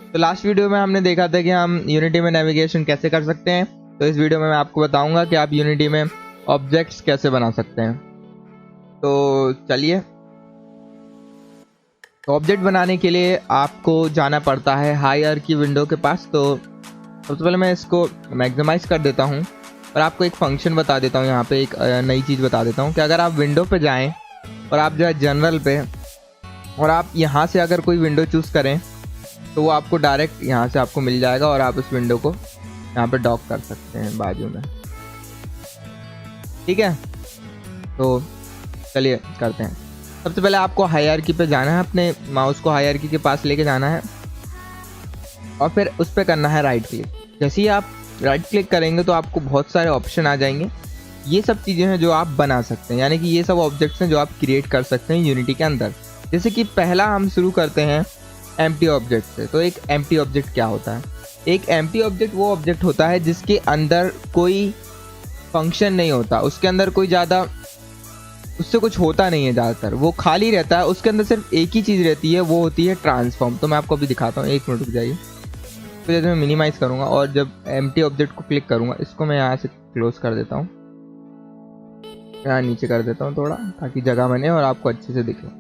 तो last video में हमने देखा था कि हम यूनिटी में नेविगेशन कैसे कर सकते हैं। तो इस वीडियो में मैं आपको बताऊंगा कि आप यूनिटी में ऑब्जेक्ट्स कैसे बना सकते हैं। तो चलिए, तो ऑब्जेक्ट बनाने के लिए आपको जाना पड़ता है हायरार्की विंडो के पास। तो सबसे पहले मैं इसको मैक्सिमाइज कर देता हूँ और आपको एक फंक्शन बता देता हूँ। यहाँ पे एक नई चीज़ बता देता हूँ कि अगर आप विंडो पे जाएं और आप जो है जनरल पे, और आप यहाँ से अगर कोई विंडो चूज़ करें तो वो आपको डायरेक्ट यहाँ से आपको मिल जाएगा और आप उस विंडो को यहाँ पे डॉक कर सकते हैं बाजू में। ठीक है, तो चलिए करते हैं। सबसे पहले आपको हायरार्की पे जाना है, अपने माउस को हायरार्की के पास लेके जाना है और फिर उस पर करना है राइट क्लिक। जैसे ही आप राइट क्लिक करेंगे तो आपको बहुत सारे ऑप्शन आ जाएंगे। ये सब चीज़ें हैं जो आप बना सकते हैं, यानी कि ये सब ऑब्जेक्ट्स हैं जो आप क्रिएट कर सकते हैं यूनिटी के अंदर। जैसे कि पहला हम शुरू करते हैं एम्प्टी ऑब्जेक्ट से। तो एक एम्प्टी ऑब्जेक्ट क्या होता है? एक एम्प्टी ऑब्जेक्ट वो ऑब्जेक्ट होता है जिसके अंदर कोई फंक्शन नहीं होता, उसके अंदर कोई ज़्यादा उससे कुछ होता नहीं है, ज़्यादातर वो खाली रहता है। उसके अंदर सिर्फ एक ही चीज़ रहती है, वो होती है ट्रांसफॉर्म। तो मैं आपको अभी दिखाता हूँ, 1 मिनट रुक जाइए। तो जैसे मैं मिनिमाइज़ करूँगा और जब एम्प्टी ऑब्जेक्ट को क्लिक करूँगा, इसको मैं यहाँ से क्लोज कर देता हूँ, यहाँ नीचे कर देता हूँ थोड़ा, ताकि जगह बने और आपको अच्छे से दिखे।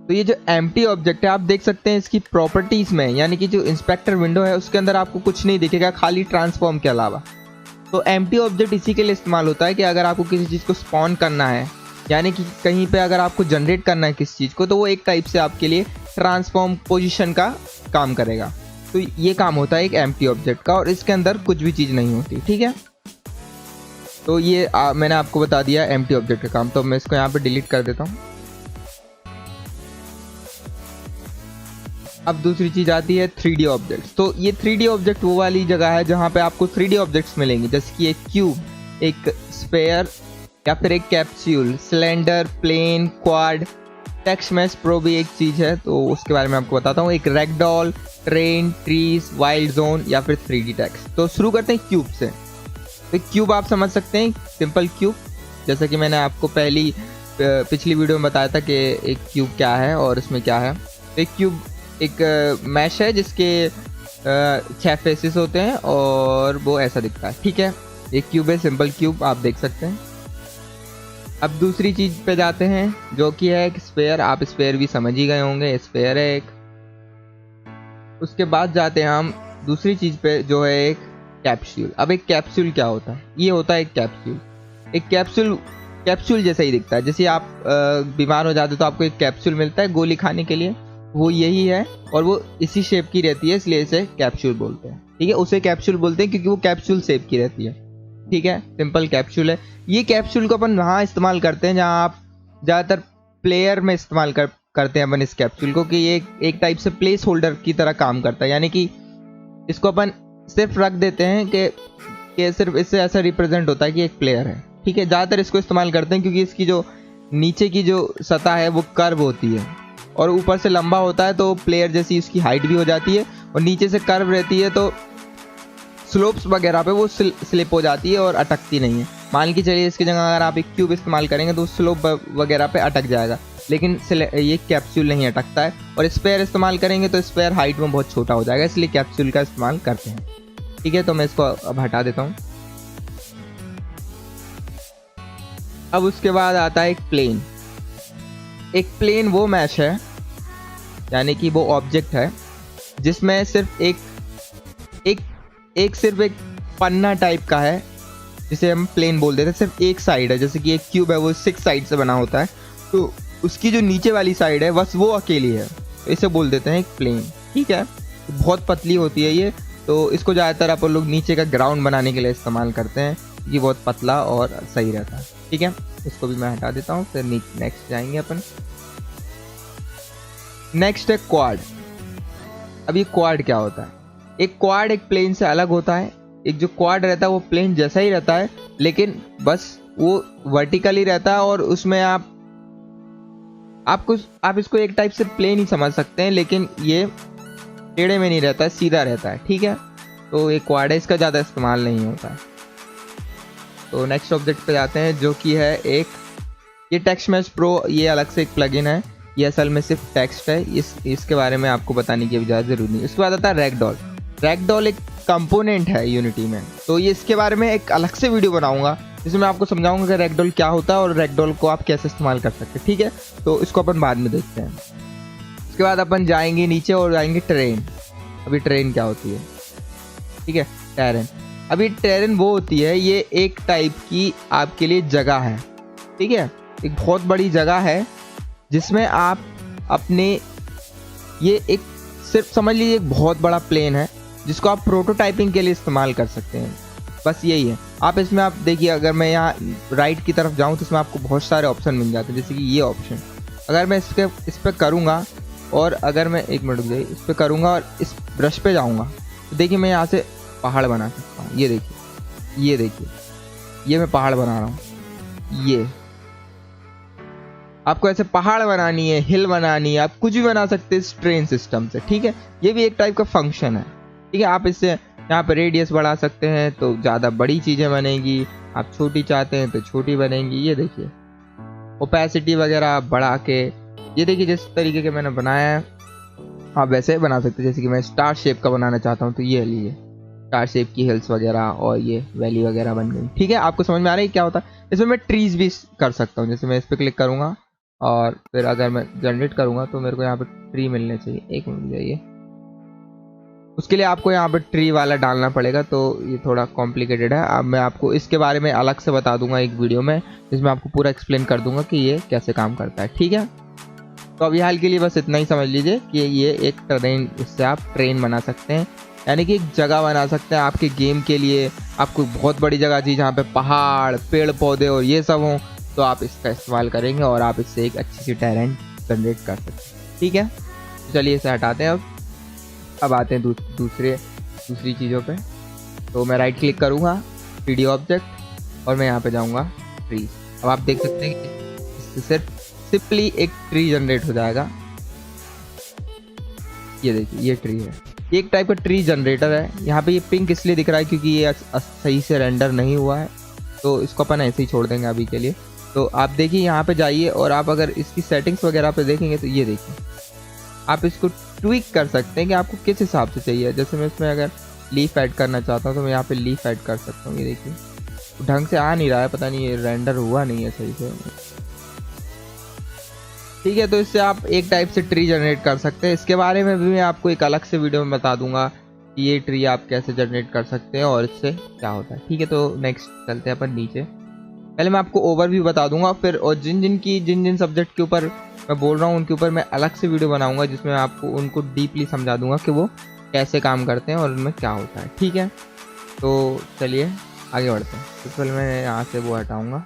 तो ये जो एम्प्टी ऑब्जेक्ट है आप देख सकते हैं इसकी प्रॉपर्टीज़ में, यानी कि जो इंस्पेक्टर विंडो है उसके अंदर आपको कुछ नहीं दिखेगा खाली ट्रांसफॉर्म के अलावा। तो एम्प्टी ऑब्जेक्ट इसी के लिए इस्तेमाल होता है कि अगर आपको किसी चीज़ को स्पॉन करना है, यानी कि कहीं पे अगर आपको जनरेट करना है किसी चीज़ को, तो वो एक टाइप से आपके लिए ट्रांसफॉर्म पोजीशन का काम करेगा। तो ये काम होता है एक एम्प्टी ऑब्जेक्ट का, और इसके अंदर कुछ भी चीज़ नहीं होती। ठीक है, तो ये मैंने आपको बता दिया एम्प्टी ऑब्जेक्ट का काम। तो मैं इसको यहाँ पे डिलीट कर देता हूँ। अब दूसरी चीज़ आती है 3D ऑब्जेक्ट्स। तो ये 3D ऑब्जेक्ट वो वाली जगह है जहाँ पे आपको 3D ऑब्जेक्ट्स मिलेंगे, जैसे कि एक क्यूब, एक स्फेयर, या फिर एक capsule, cylinder, plane, quad. Text mesh pro भी एक चीज़ है, तो उसके बारे में आपको बताता हूँ। एक ragdoll, train, trees, wild zone, या फिर 3D टेक्स्ट। तो शुरू करते हैं क्यूब से। तो क्यूब आप समझ सकते हैं, सिंपल क्यूब, जैसा कि मैंने आपको पिछली वीडियो में बताया था कि एक क्यूब क्या है और इसमें क्या है। एक क्यूब एक मैश है जिसके 6 फेसेस होते हैं और वो ऐसा दिखता है। ठीक है, एक क्यूब है, सिंपल क्यूब, आप देख सकते हैं। अब दूसरी चीज़ पे जाते हैं जो कि है एक स्फेयर। आप स्फेयर भी समझ ही गए होंगे, स्फेयर है एक। उसके बाद जाते हैं हम दूसरी चीज़ पे जो है एक कैप्सूल। अब एक कैप्सूल क्या होता है? ये होता है एक कैप्सूल। एक कैप्सूल जैसा ही दिखता है। जैसे आप बीमार हो जाते तो आपको एक कैप्सूल मिलता है गोली खाने के लिए, वो यही है, और वो इसी शेप की रहती है, इसलिए इसे कैप्सूल बोलते हैं। ठीक है, उसे कैप्सूल बोलते हैं क्योंकि वो कैप्सूल शेप की रहती है। ठीक है, सिंपल कैप्सूल है। ये कैप्सूल को अपन वहाँ इस्तेमाल करते हैं जहाँ आप ज़्यादातर प्लेयर में इस्तेमाल करते हैं अपन इस कैप्सूल को, कि ये एक टाइप से प्लेस होल्डर की तरह काम करता है। यानी कि इसको अपन सिर्फ रख देते हैं कि सिर्फ इससे ऐसा रिप्रेजेंट होता है कि एक प्लेयर है। ठीक है, ज़्यादातर इसको इस्तेमाल करते हैं क्योंकि इसकी जो नीचे की जो सतह है वो कर्व होती है और ऊपर से लंबा होता है, तो प्लेयर जैसी इसकी हाइट भी हो जाती है, और नीचे से कर्व रहती है तो स्लोप्स वगैरह पे वो स्लिप हो जाती है और अटकती नहीं है। मान के चलिए इसकी जगह अगर आप एक क्यूब इस्तेमाल करेंगे तो स्लोप वगैरह पे अटक जाएगा, लेकिन ये कैप्सूल नहीं अटकता है। और स्पेयर इस्तेमाल करेंगे तो स्पेयर हाइट में बहुत छोटा हो जाएगा, इसलिए कैप्सूल का इस्तेमाल करते हैं। ठीक है, तो मैं इसको अब हटा देता हूँ। अब उसके बाद आता है एक प्लेन। एक प्लेन वो मैश है, यानी कि वो ऑब्जेक्ट है जिसमें सिर्फ एक पन्ना टाइप का है, जिसे हम प्लेन बोल देते हैं। सिर्फ एक साइड है, जैसे कि एक क्यूब है वो 6 साइड से बना होता है, तो उसकी जो नीचे वाली साइड है बस वो अकेली है, इसे बोल देते हैं एक प्लेन। ठीक है, बहुत पतली होती है ये, तो इसको ज़्यादातर अपन लोग नीचे का ग्राउंड बनाने के लिए इस्तेमाल करते हैं। ये बहुत पतला और सही रहता है। ठीक है, इसको भी मैं हटा देता हूँ, फिर नेक्स्ट जाएंगे अपन। नेक्स्ट है क्वाड। अब ये क्वाड क्या होता है? एक क्वाड एक प्लेन से अलग होता है। एक जो क्वाड रहता है वो प्लेन जैसा ही रहता है, लेकिन बस वो वर्टिकली रहता है, और उसमें आप इसको एक टाइप से प्लेन ही समझ सकते हैं, लेकिन ये टेढ़े में नहीं रहता है, सीधा रहता है। ठीक है, तो एक क्वाड है, इसका ज़्यादा इस्तेमाल नहीं होता है। तो नेक्स्ट ऑब्जेक्ट पे जाते हैं जो कि है एक ये टेक्स्ट मैश प्रो। ये अलग से एक प्लगइन है, ये असल में सिर्फ टेक्स्ट है, इसके बारे में आपको बताने की ज़्यादा ज़रूरी नहीं। उसके बाद आता है रैगडॉल। रैगडॉल एक कंपोनेंट है यूनिटी में, तो ये इसके बारे में एक अलग से वीडियो बनाऊंगा जिसमें मैं आपको समझाऊंगा कि रैगडॉल क्या होता है और रैगडॉल को आप कैसे इस्तेमाल कर सकते हैं, ठीक है। तो इसको अपन बाद में देखते हैं। उसके बाद अपन जाएंगे नीचे और जाएंगे ट्रेन। अभी ट्रेन क्या होती है, ठीक है, टेरेन। अभी टेरेन वो होती है, ये एक टाइप की आपके लिए जगह है, ठीक है, एक बहुत बड़ी जगह है जिसमें आप अपने, ये एक सिर्फ समझ लीजिए एक बहुत बड़ा प्लेन है जिसको आप प्रोटोटाइपिंग के लिए इस्तेमाल कर सकते हैं, बस यही है। आप इसमें आप देखिए, अगर मैं यहाँ राइट की तरफ जाऊँ तो इसमें आपको बहुत सारे ऑप्शन मिल जाते हैं, जैसे कि ये ऑप्शन। अगर मैं इस पर करूँगा और अगर मैं एक मिनट रुक जाइए, इस पर करूँगा और इस ब्रश पे जाऊँगा तो देखिए मैं यहाँ से पहाड़ बना सकता हूँ। ये देखिए, ये देखिए, ये मैं पहाड़ बना रहा हूँ। ये आपको ऐसे पहाड़ बनानी है, हिल बनानी है, आप कुछ भी बना सकते हैं इस ट्रेन सिस्टम से, ठीक है। ये भी एक टाइप का फंक्शन है, ठीक है। आप इससे यहाँ पर रेडियस बढ़ा सकते हैं तो ज़्यादा बड़ी चीज़ें बनेगी, आप छोटी चाहते हैं तो छोटी बनेंगी। ये देखिए ओपेसिटी वगैरह बढ़ा के, ये देखिए जिस तरीके के मैंने बनाया है आप वैसे बना सकते हैं। जैसे कि मैं स्टार शेप का बनाना चाहता हूँ तो ये लीजिए स्टार शेप की हिल्स वगैरह और ये वैली वगैरह बन गई, ठीक है। आपको समझ में आ रहा है क्या होता है। इसमें मैं ट्रीज भी कर सकता हूँ, जैसे मैं इस पर क्लिक करूँगा और फिर अगर मैं जनरेट करूँगा तो मेरे को यहाँ पे ट्री मिलने चाहिए। एक मिनट जाइए, उसके लिए आपको यहाँ पे ट्री वाला डालना पड़ेगा, तो ये थोड़ा कॉम्प्लिकेटेड है। अब मैं आपको इसके बारे में अलग से बता दूंगा एक वीडियो में, जिसमें आपको पूरा एक्सप्लेन कर दूंगा कि ये कैसे काम करता है, ठीक है। तो अभी हाल के लिए बस इतना ही समझ लीजिए कि ये एक ट्रेन, इससे आप ट्रेन बना सकते हैं, यानी कि एक जगह बना सकते हैं आपके गेम के लिए। आपको बहुत बड़ी जगह चाहिए जहाँ पे पहाड़, पेड़ पौधे और ये सब हों, तो आप इसका इस्तेमाल करेंगे और आप इससे एक अच्छी सी टेरेन जनरेट कर सकते हैं, ठीक है। तो चलिए इसे हटाते हैं। अब आते हैं दूसरी चीज़ों पे। तो मैं राइट क्लिक करूँगा 3D ऑब्जेक्ट और मैं यहाँ पे जाऊँगा ट्रीज। अब आप देख सकते हैं कि इससे सिंपली एक ट्री जनरेट हो जाएगा। ये देखिए ये ट्री है, ये एक टाइप का ट्री जनरेटर है। यहाँ पे ये पिंक इसलिए दिख रहा है क्योंकि ये सही से रेंडर नहीं हुआ है, तो इसको अपन ऐसे ही छोड़ देंगे अभी के लिए। तो आप देखिए यहाँ पे जाइए और आप अगर इसकी सेटिंग्स वगैरह पे देखेंगे तो ये देखिए आप इसको ट्विक कर सकते हैं कि आपको किस हिसाब से चाहिए। जैसे मैं इसमें अगर लीफ ऐड करना चाहता हूँ तो मैं यहाँ पे लीफ ऐड कर सकता हूँ। ये देखिए ढंग से आ नहीं रहा है, पता नहीं ये रेंडर हुआ नहीं है सही से, ठीक है। तो इससे आप एक टाइप से ट्री जनरेट कर सकते हैं। इसके बारे में भी मैं आपको एक अलग से वीडियो में बता दूंगा कि ये ट्री आप कैसे जनरेट कर सकते हैं और इससे क्या होता है, ठीक है। तो नेक्स्ट चलते हैं अपन नीचे। पहले मैं आपको ओवरव्यू बता दूंगा फिर, और जिन सब्जेक्ट के ऊपर मैं बोल रहा हूँ उनके ऊपर मैं अलग से वीडियो बनाऊंगा जिसमें आपको उनको डीपली समझा दूंगा कि वो कैसे काम करते हैं और उनमें क्या होता है, ठीक है। तो चलिए आगे बढ़ते हैं। तो पहले मैं यहाँ से वो हटाऊँगा।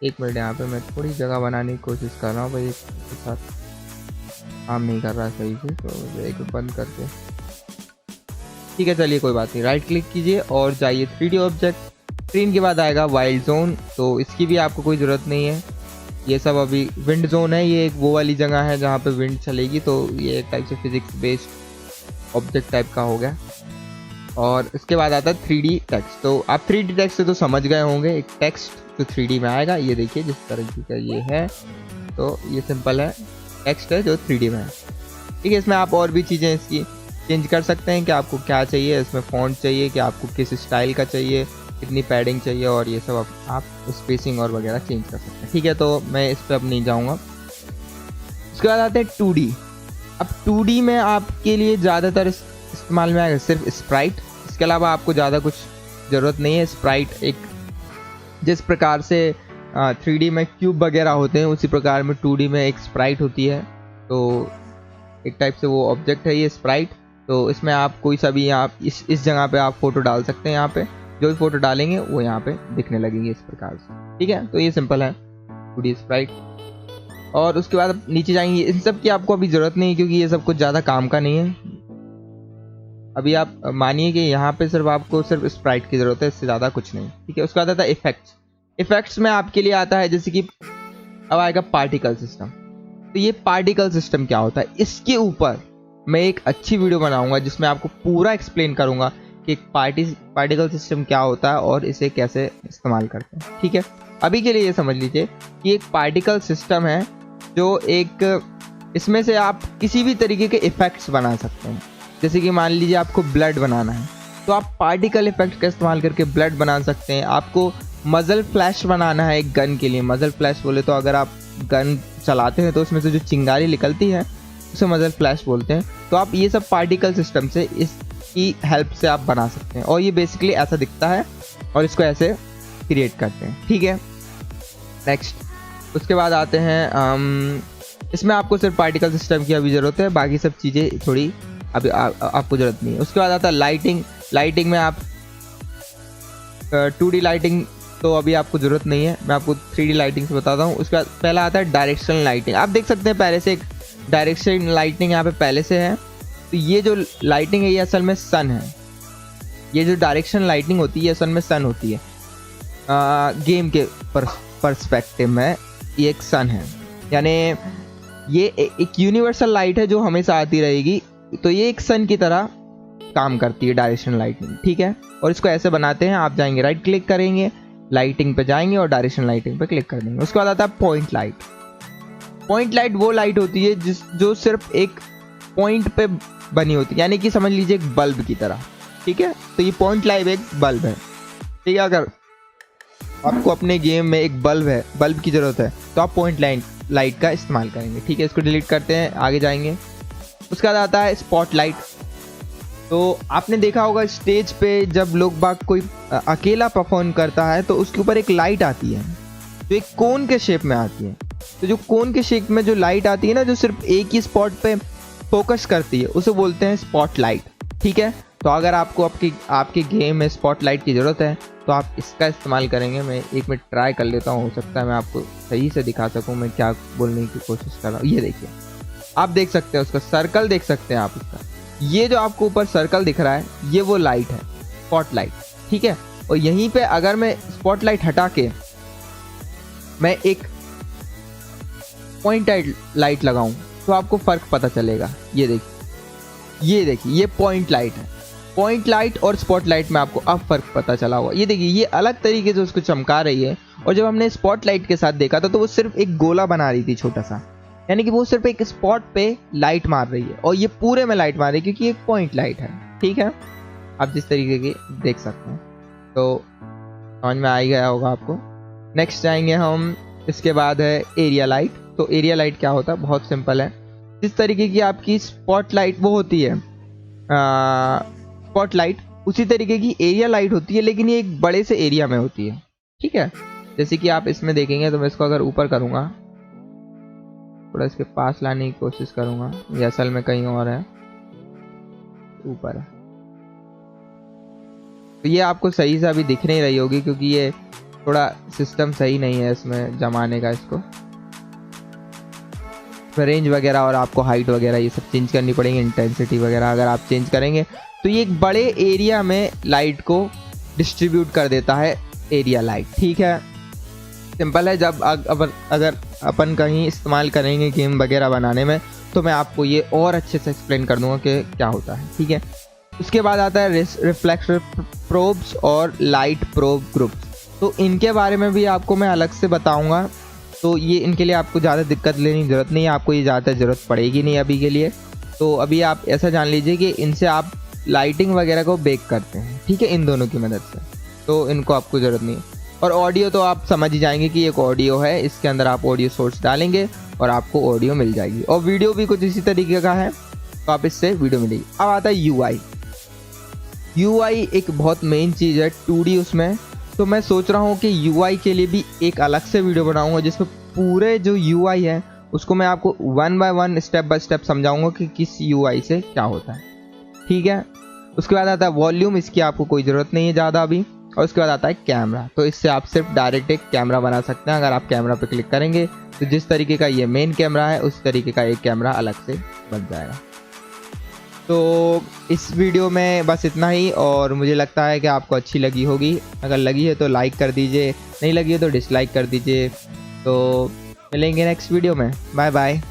एक मिनट, यहाँ पे मैं थोड़ी जगह बनाने की कोशिश कर रहा हूँ भाई, इसके साथ काम नहीं कर रहा है सही से, तो एक बंद करके, ठीक है। चलिए कोई बात नहीं, राइट क्लिक कीजिए और जाइए 3D ऑब्जेक्ट। स्क्रीन के बाद आएगा वाइल्ड जोन, तो इसकी भी आपको कोई ज़रूरत नहीं है। ये सब अभी विंड जोन है, ये एक वो वाली जगह है जहाँ पे विंड चलेगी, तो ये एक टाइप से फिजिक्स बेस्ड ऑब्जेक्ट टाइप का हो गया। और इसके बाद आता है 3D टेक्स्ट। तो आप 3D टेक्स्ट से तो समझ गए होंगे, एक टेक्स्ट जो 3D में आएगा। ये देखिए जिस तरीके का ये है, तो ये सिंपल है, टेक्स्ट है जो 3D में है, ठीक है। इसमें आप और भी चीज़ें इसकी चेंज कर सकते हैं कि आपको क्या चाहिए, इसमें फॉन्ट चाहिए कि आपको किस स्टाइल का चाहिए, कितनी पैडिंग चाहिए, और ये सब आप स्पेसिंग और वगैरह चेंज कर सकते हैं, ठीक है। तो मैं इस पर अब नहीं जाऊँगा। उसके बाद आते हैं 2D। अब 2D में आपके लिए ज़्यादातर इस्तेमाल में आएगा सिर्फ स्प्राइट, इसके अलावा आपको ज़्यादा कुछ ज़रूरत नहीं है। स्प्राइट एक जिस प्रकार से 3D में क्यूब वगैरह होते हैं उसी प्रकार में 2D में एक स्प्राइट होती है, तो एक टाइप से वो ऑब्जेक्ट है ये स्प्राइट। तो इसमें आप कोई सा भी आप इस जगह पे आप फोटो डाल सकते हैं, यहाँ पे जो भी फोटो डालेंगे वो यहाँ पे दिखने लगेंगे इस प्रकार से, ठीक है। तो ये सिंपल है 2D स्प्राइट। और उसके बाद आप नीचे जाएंगे, इन सब की आपको अभी ज़रूरत नहीं है क्योंकि ये सब कुछ ज़्यादा काम का नहीं है। अभी आप मानिए कि यहाँ पे सिर्फ आपको सिर्फ स्प्राइट की ज़रूरत है, इससे ज़्यादा कुछ नहीं, ठीक है। उसके बाद आता है इफेक्ट्स। इफेक्ट्स में आपके लिए आता है जैसे कि अब आएगा पार्टिकल सिस्टम। तो ये पार्टिकल सिस्टम क्या होता है, इसके ऊपर मैं एक अच्छी वीडियो बनाऊंगा जिसमें आपको पूरा एक्सप्लेन करूंगा कि एक पार्टिकल सिस्टम क्या होता है और इसे कैसे इस्तेमाल करते हैं, ठीक है। अभी के लिए ये समझ लीजिए कि एक पार्टिकल सिस्टम है जो एक इसमें से आप किसी भी तरीके के इफ़ेक्ट्स बना सकते हैं। जैसे कि मान लीजिए आपको ब्लड बनाना है तो आप पार्टिकल इफेक्ट का इस्तेमाल करके ब्लड बना सकते हैं। आपको मजल फ्लैश बनाना है एक गन के लिए, मजल फ्लैश बोले तो अगर आप गन चलाते हैं तो उसमें से जो चिंगारी निकलती है उसे मजल फ्लैश बोलते हैं। तो आप ये सब पार्टिकल सिस्टम से इसकी हेल्प से आप बना सकते हैं और ये बेसिकली ऐसा दिखता है और इसको ऐसे क्रिएट करते हैं। ठीक है, नेक्स्ट उसके बाद आते हैं इसमें आपको सिर्फ पार्टिकल सिस्टम की अभी ज़रूरत है, बाकी सब चीज़ें थोड़ी अभी आपको ज़रूरत नहीं है। उसके बाद आता है लाइटिंग। लाइटिंग में आप 2D लाइटिंग तो अभी आपको ज़रूरत नहीं है, मैं आपको 3D लाइटिंग से बताता हूँ। उसके बाद पहला आता है डायरेक्शनल लाइटिंग। आप देख सकते हैं पहले से एक डायरेक्शन लाइटिंग यहाँ पे पहले से है। तो ये जो लाइटिंग है ये असल में सन है। ये जो डायरेक्शन लाइटिंग होती है ये असल में सन होती है। गेम के पर्सपेक्टिव में ये एक सन है, यानी ये एक यूनिवर्सल लाइट है जो हमेशा आती रहेगी। तो ये एक सन की तरह काम करती है डायरेक्शन लाइटिंग। ठीक है, और इसको ऐसे बनाते हैं, आप जाएंगे राइट क्लिक करेंगे, लाइटिंग पे जाएंगे और डायरेक्शन लाइटिंग पे क्लिक कर देंगे। उसके बाद आता है पॉइंट लाइट। पॉइंट लाइट वो लाइट होती है जो सिर्फ एक पॉइंट पे बनी होती है, यानी कि समझ लीजिए एक बल्ब की तरह। ठीक है, तो ये पॉइंट लाइट एक बल्ब है। ठीक है, अगर आपको अपने गेम में एक बल्ब की ज़रूरत है तो आप पॉइंट लाइट का इस्तेमाल करेंगे। ठीक है, इसको डिलीट करते हैं, आगे जाएंगे। उसके बाद आता है स्पॉटलाइट। तो आपने देखा होगा स्टेज पे जब लोग बाग कोई अकेला परफॉर्म करता है तो उसके ऊपर एक लाइट आती है जो एक कोन के शेप में आती है। तो जो कोन के शेप में जो लाइट आती है ना, जो सिर्फ एक ही स्पॉट पे फोकस करती है, उसे बोलते हैं स्पॉटलाइट। ठीक है, तो अगर आपको आपके गेम में स्पॉटलाइट की ज़रूरत है तो आप इसका इस्तेमाल करेंगे। मैं एक मिनट ट्राई कर लेता हूँ, हो सकता है मैं आपको सही से दिखा सकूँ मैं क्या बोलने की कोशिश कर रहा हूँ। ये देखिए, आप देख सकते हैं उसका सर्कल, देख सकते हैं आप उसका, ये जो आपको ऊपर सर्कल दिख रहा है ये वो लाइट है, स्पॉटलाइट। ठीक है, और यहीं पे अगर मैं स्पॉटलाइट हटा के मैं एक पॉइंट लाइट लगाऊं तो आपको फ़र्क पता चलेगा। ये देखिए ये पॉइंट लाइट है। पॉइंट लाइट और स्पॉटलाइट में आपको अब फ़र्क पता चला होगा। ये देखिए ये अलग तरीके से उसको चमका रही है, और जब हमने स्पॉटलाइट के साथ देखा था तो वो सिर्फ एक गोला बना रही थी छोटा सा, यानी कि वो सिर्फ एक स्पॉट पे लाइट मार रही है, और ये पूरे में लाइट मार रही है क्योंकि एक पॉइंट लाइट है। ठीक है, आप जिस तरीके की देख सकते हैं तो समझ में आ ही गया होगा आपको। नेक्स्ट जाएंगे हम, इसके बाद है एरिया लाइट। तो एरिया लाइट क्या होता है, बहुत सिंपल है। जिस तरीके की आपकी स्पॉटलाइट वो होती है स्पॉटलाइट, उसी तरीके की एरिया लाइट होती है, लेकिन ये एक बड़े से एरिया में होती है। ठीक है, जैसे कि आप इसमें देखेंगे तो मैं इसको अगर ऊपर करूँगा, थोड़ा इसके पास लाने की कोशिश करूँगा, ये असल में कहीं और है, ऊपर है। तो ये आपको सही से अभी दिख नहीं रही होगी क्योंकि ये थोड़ा सिस्टम सही नहीं है इसमें जमाने का। इसको रेंज वगैरह और आपको हाइट वगैरह ये सब चेंज करनी पड़ेगी, इंटेंसिटी वगैरह अगर आप चेंज करेंगे तो ये एक बड़े एरिया में लाइट को डिस्ट्रीब्यूट कर देता है, एरिया लाइट। ठीक है, सिंपल है। जब अगर अपन कहीं इस्तेमाल करेंगे गेम वगैरह बनाने में तो मैं आपको ये और अच्छे से एक्सप्लेन कर दूंगा कि क्या होता है। ठीक है, उसके बाद आता है रिफ्लेक्टर प्रोब्स और लाइट प्रोब ग्रुप्स। तो इनके बारे में भी आपको मैं अलग से बताऊंगा। तो ये इनके लिए आपको ज़्यादा दिक्कत लेने की ज़रूरत नहीं है, आपको ये ज़्यादा ज़रूरत पड़ेगी नहीं अभी के लिए। तो अभी आप ऐसा जान लीजिए कि इनसे आप लाइटिंग वगैरह को बेक करते हैं। ठीक है, इन दोनों की मदद से, तो इनको आपको ज़रूरत नहीं है। और ऑडियो तो आप समझ ही जाएंगे कि एक ऑडियो है, इसके अंदर आप ऑडियो सोर्स डालेंगे और आपको ऑडियो मिल जाएगी, और वीडियो भी कुछ इसी तरीके का है तो आप इससे वीडियो मिलेगी। अब आता है UI एक बहुत मेन चीज़ है 2D उसमें। तो मैं सोच रहा हूँ कि UI के लिए भी एक अलग से वीडियो बनाऊँगा जिसमें पूरे जो UI है उसको मैं आपको 1 बाय 1 स्टेप बाय स्टेप समझाऊँगा कि किस UI से क्या होता है। ठीक है, उसके बाद आता है वॉल्यूम, इसकी आपको कोई ज़रूरत नहीं है ज़्यादा अभी। और उसके बाद आता है कैमरा। तो इससे आप सिर्फ डायरेक्ट एक कैमरा बना सकते हैं। अगर आप कैमरा पे क्लिक करेंगे तो जिस तरीके का ये मेन कैमरा है उस तरीके का एक कैमरा अलग से बन जाएगा। तो इस वीडियो में बस इतना ही, और मुझे लगता है कि आपको अच्छी लगी होगी। अगर लगी है तो लाइक कर दीजिए, नहीं लगी है तो डिसलाइक कर दीजिए। तो मिलेंगे नेक्स्ट वीडियो में, बाय बाय।